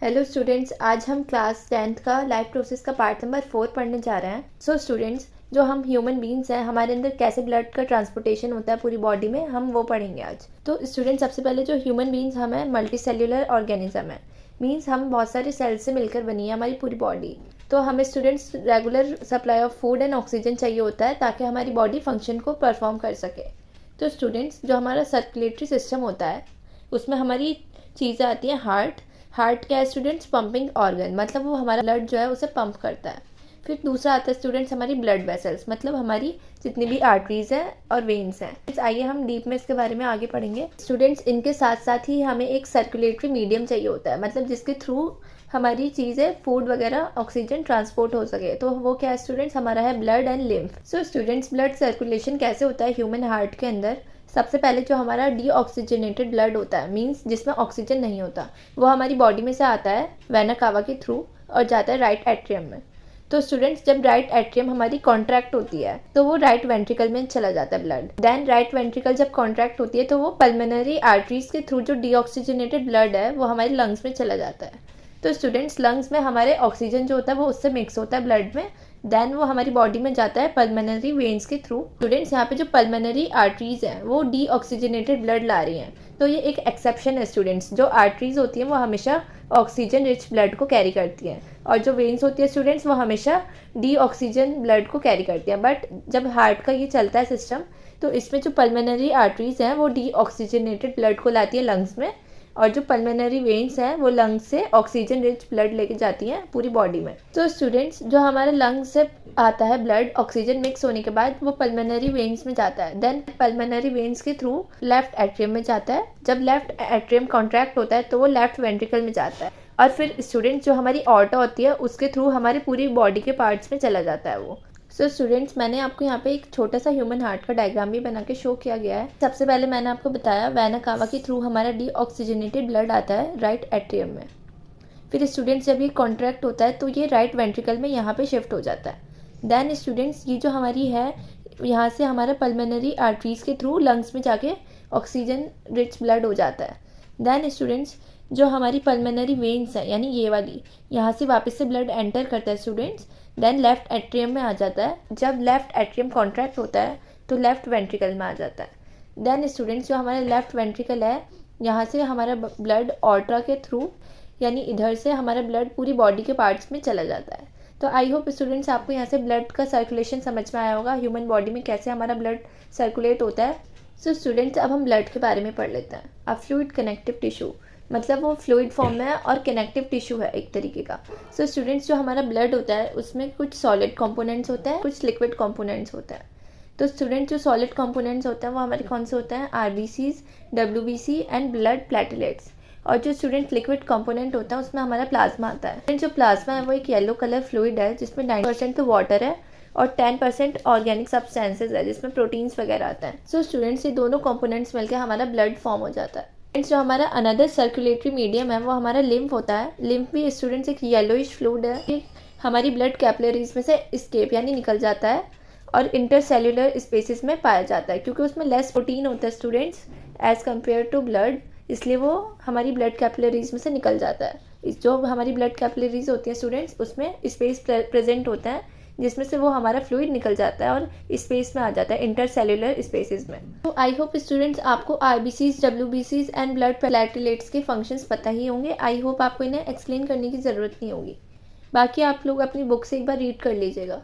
Hello students, आज हम class 10th का लाइफ प्रोसेस का पार्ट नंबर 4 पढ़ने जा रहे हैं। सो स्टूडेंट्स, जो हम ह्यूमन बींग्स हैं, हमारे अंदर कैसे ब्लड का ट्रांसपोर्टेशन होता है पूरी बॉडी में, हम वो पढ़ेंगे आज। तो स्टूडेंट्स, सबसे पहले जो ह्यूमन बींग्स हम हैं, मल्टी सेल्यूलर ऑर्गेनिज्म है। मीन्स हम बहुत सारे सेल्स से मिलकर बनी है हमारी पूरी बॉडी। तो हमें students regular supply of food and oxygen चाहिए होता है ताकि हमारी बॉडी फंक्शन को परफॉर्म कर सके। तो स्टूडेंट्स, जो हमारा सर्कुलेटरी सिस्टम होता है उसमें हमारी चीज़ें आती हैं। हार्ट क्या है स्टूडेंट्स? पंपिंग ऑर्गन, मतलब वो हमारा ब्लड जो है उसे पंप करता है। फिर दूसरा आता है स्टूडेंट्स हमारी ब्लड वेसल्स, मतलब हमारी जितनी भी आर्टरीज हैं और वेन्स हैं। आइए हम डीप में इसके बारे में आगे पढ़ेंगे। स्टूडेंट्स, इनके साथ साथ ही हमें एक सर्कुलेटरी मीडियम चाहिए होता है, मतलब जिसके थ्रू हमारी चीज़ें, फूड वगैरह, ऑक्सीजन ट्रांसपोर्ट हो सके। तो वो क्या है स्टूडेंट्स? हमारा है blood and lymph. So students, blood circulation कैसे होता है ह्यूमन हार्ट के अंदर? सबसे पहले जो हमारा डीऑक्सीजनेटेड ब्लड होता है, मींस जिसमें ऑक्सीजन नहीं होता, वो हमारी बॉडी में से आता है वेना कावा के थ्रू और जाता है राइट एट्रियम में। तो स्टूडेंट्स, जब राइट एट्रियम हमारी कॉन्ट्रैक्ट होती है तो वो राइट वेंट्रिकल में चला जाता है ब्लड। देन राइट वेंट्रिकल जब कॉन्ट्रैक्ट होती है तो वो पल्मोनरी आर्टरीज के थ्रू जो डीऑक्सीजनेटेड ब्लड है वो हमारे लंग्स में चला जाता है। तो स्टूडेंट्स, लंग्स में हमारे ऑक्सीजन जो होता है वो उससे मिक्स होता है ब्लड में। देन वो हमारी बॉडी में जाता है पल्मोनरी वेन्स के थ्रू। स्टूडेंट्स, यहाँ पे जो पल्मोनरी आर्टरीज हैं वो डीऑक्सीजनेटेड ब्लड ला रही हैं, तो ये एक एक्सेप्शन है स्टूडेंट्स। जो आर्टरीज होती हैं वो हमेशा ऑक्सीजन रिच ब्लड को कैरी करती हैं, और जो वेन्स होती है स्टूडेंट्स वो हमेशा डीऑक्सीजन ब्लड को कैरी करती हैं। बट जब हार्ट का ये चलता है सिस्टम, तो इसमें जो पल्मोनरी आर्टरीज हैं वो डीऑक्सीजनेटेड ब्लड को लाती है लंग्स में, और जो पल्मोनरी वेन्स हैं वो लंग्स से ऑक्सीजन रिच ब्लड लेके जाती हैं पूरी बॉडी में। तो स्टूडेंट्स, जो हमारे लंग्स से आता है ब्लड, ऑक्सीजन मिक्स होने के बाद वो पल्मोनरी वेन्स में जाता है। देन पल्मोनरी वेन्स के थ्रू लेफ्ट एट्रियम में जाता है। जब लेफ्ट एट्रियम कॉन्ट्रैक्ट होता है तो वो लेफ्ट वेंट्रिकल में जाता है, और फिर स्टूडेंट्स जो हमारी ऑर्टा होती है उसके थ्रू हमारी पूरी बॉडी के पार्ट्स में चला जाता है वो। सो स्टूडेंट्स, मैंने आपको यहाँ पे एक छोटा सा ह्यूमन हार्ट का डायग्राम भी बना के शो किया गया है। सबसे पहले मैंने आपको बताया वेना कावा के थ्रू हमारा डीऑक्सीजनेटेड ब्लड आता है राइट एट्रियम में। फिर स्टूडेंट्स, जब ये कॉन्ट्रैक्ट होता है तो ये राइट वेंट्रिकल में यहाँ पे शिफ्ट हो जाता है। देन स्टूडेंट्स, ये जो हमारी है यहाँ से हमारा पल्मोनरी आर्टरीज के थ्रू लंग्स में जाके ऑक्सीजन रिच ब्लड हो जाता है। देन स्टूडेंट्स, जो हमारी पल्मोनरी वेन्स है यानी ये वाली, यहाँ से वापस से ब्लड एंटर करता है स्टूडेंट्स। देन लेफ्ट एट्रियम में आ जाता है। जब लेफ्ट एट्रियम कॉन्ट्रैक्ट होता है तो लेफ्ट वेंट्रिकल में आ जाता है। देन स्टूडेंट्स, जो हमारा लेफ्ट वेंट्रिकल है, यहाँ से हमारा ब्लड ऑर्ट्रा के थ्रू, यानी इधर से हमारा ब्लड पूरी बॉडी के पार्ट्स में चला जाता है। तो आई होप स्टूडेंट्स आपको यहाँ से ब्लड का सर्कुलेशन समझ में आया होगा, ह्यूमन बॉडी में कैसे हमारा ब्लड सर्कुलेट होता है। सो स्टूडेंट्स, अब हम ब्लड के बारे में पढ़ लेते हैं। अ फ्लूइड कनेक्टिव टिश्यू, मतलब वो फ्लूइड फॉर्म में है और कनेक्टिव टिश्यू है एक तरीके का। सो स्टूडेंट्स, जो हमारा ब्लड होता है उसमें कुछ सॉलिड कंपोनेंट्स होते हैं, कुछ लिक्विड कंपोनेंट्स होते हैं। तो स्टूडेंट, जो सॉलिड कंपोनेंट्स होते हैं वो हमारे कौन से होते हैं? RBCs, WBC and blood platelets. और जो स्टूडेंट लिक्विड कंपोनेंट होता है उसमें हमारा प्लाज्मा आता है। जो प्लाज्मा है वो एक येलो कलर फ्लूइड है जिसमें 9% तो वाटर है और 10% ऑर्गेनिक सब्सटेंसेज है जिसमें प्रोटीन्स वगैरह आता है। सो स्टूडेंट्स, ये दोनों कंपोनेंट्स मिलकर हमारा ब्लड फॉर्म हो जाता है। जो हमारा अनदर सर्कुलेटरी मीडियम है वो हमारा लिम्फ होता है। लिम्फ भी स्टूडेंट्स एक येलोइश फ्लूइड है, ये हमारी ब्लड कैपिलरीज में से स्केप यानी निकल जाता है और इंटरसेल्यूलर स्पेसिस में पाया जाता है, क्योंकि उसमें लेस प्रोटीन होता है students as compare to blood, इसलिए वो हमारी ब्लड कैपिलरीज में से निकल जाता है। जो हमारी ब्लड कैपिलरीज होती हैं स्टूडेंट्स, उसमें स्पेस प्रेजेंट होता है जिसमें से वो हमारा फ्लूइड निकल जाता है और स्पेस में आ जाता है, इंटरसेल्यूलर स्पेसेस में। तो आई होप स्टूडेंट्स आपको आरबीसीज, डब्ल्यूबीसीज एंड ब्लड प्लेटलेट्स के फंक्शंस पता ही होंगे। आई होप आपको इन्हें एक्सप्लेन करने की ज़रूरत नहीं होगी, बाकी आप लोग अपनी बुक से एक बार रीड कर लीजिएगा।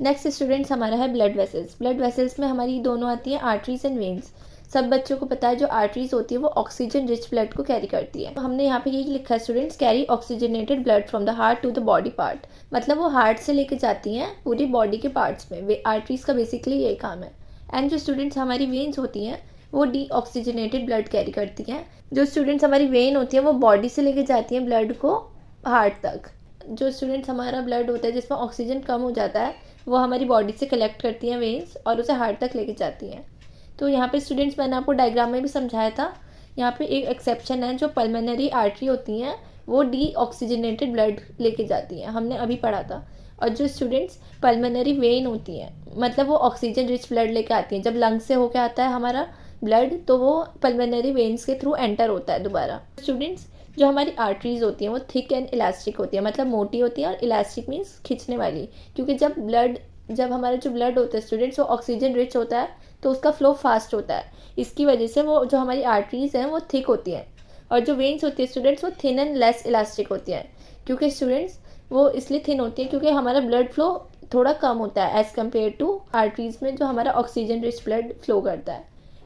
नेक्स्ट स्टूडेंट्स, हमारा है ब्लड वेसल्स। ब्लड वेसल्स में हमारी दोनों आती हैं, आर्टरीज एंड वेन्स। सब बच्चों को पता है जो आर्टरीज होती है वो ऑक्सीजन रिच ब्लड को कैरी करती है। हमने यहाँ पे यही लिखा है students, carry oxygenated blood from the heart to the body part, मतलब वो हार्ट से लेके जाती हैं पूरी बॉडी के पार्ट्स में। वे आर्टरीज का बेसिकली यही काम है। एंड जो स्टूडेंट्स हमारी वेन्स होती हैं वो डीऑक्सीजनेटेड ब्लड कैरी करती हैं। जो स्टूडेंट्स हमारी वेन होती है वो बॉडी से लेके जाती हैं ब्लड को हार्ट तक। जो स्टूडेंट्स हमारा ब्लड होता है जिसमें ऑक्सीजन कम हो जाता है वो हमारी बॉडी से कलेक्ट करती हैं वेन्स और उसे हार्ट तक लेके जाती हैं। तो यहाँ पे स्टूडेंट्स, मैंने आपको डायग्राम में भी समझाया था, यहाँ पे एक एक्सेप्शन है, जो पल्मोनरी आर्टरी होती हैं वो डीऑक्सीजनेटेड ब्लड लेके जाती हैं, हमने अभी पढ़ा था। और जो स्टूडेंट्स पल्मोनरी वेन होती हैं, मतलब वो ऑक्सीजन रिच ब्लड लेके आती हैं। जब लंग्स से होके आता है हमारा ब्लड तो वो पल्मोनरी वेन्स के थ्रू एंटर होता है दोबारा। स्टूडेंट्स, जो हमारी आर्टरीज होती हैं वो थिक एंड इलास्टिक होती है, मतलब मोटी होती है, और इलास्टिक मीन्स खींचने वाली, क्योंकि जब हमारा जो ब्लड होता है स्टूडेंट्स वो ऑक्सीजन रिच होता है तो उसका फ्लो फास्ट होता है। इसकी वजह से वो जो हमारी आर्टरीज हैं वो थिक होती हैं, और जो वेन्स होती है स्टूडेंट्स वो थिन एंड लेस इलास्टिक होती हैं। क्योंकि स्टूडेंट्स वो इसलिए थिन होती है क्योंकि हमारा ब्लड फ्लो थोड़ा कम होता है एज़ कम्पेयर टू आर्टरीज में जो हमारा ऑक्सीजन रिच ब्लड फ्लो करता है।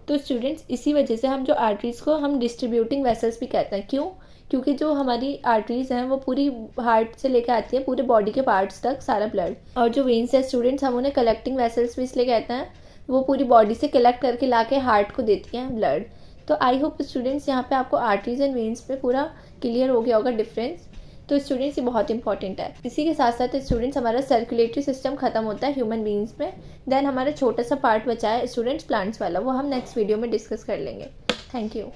तो स्टूडेंट्स इसी वजह से हम जो आर्टरीज़ को हम डिस्ट्रीब्यूटिंग वेसल्स भी कहते हैं। क्यों? क्योंकि जो हमारी आर्टरीज़ हैं वो पूरी हार्ट से लेकर आती है पूरे बॉडी के पार्ट्स तक सारा ब्लड, और जो वेन्स है स्टूडेंट्स हम उन्हें कलेक्टिंग वेसल्स भी इसलिए कहते हैं, वो पूरी बॉडी से कलेक्ट करके ला के हार्ट को देती हैं ब्लड। तो आई होप स्टूडेंट्स यहाँ पे आपको आर्टरीज एंड वेन्स पे पूरा क्लियर हो गया होगा डिफरेंस। तो स्टूडेंट्स ये बहुत इंपॉर्टेंट है। इसी के साथ साथ स्टूडेंट्स हमारा सर्कुलेटरी सिस्टम खत्म होता है ह्यूमन बींग्स में, देन हमारा छोटा सा पार्ट बचा है स्टूडेंट्स प्लांट्स वाला, वो हम नेक्स्ट वीडियो में डिस्कस कर लेंगे। Thank you.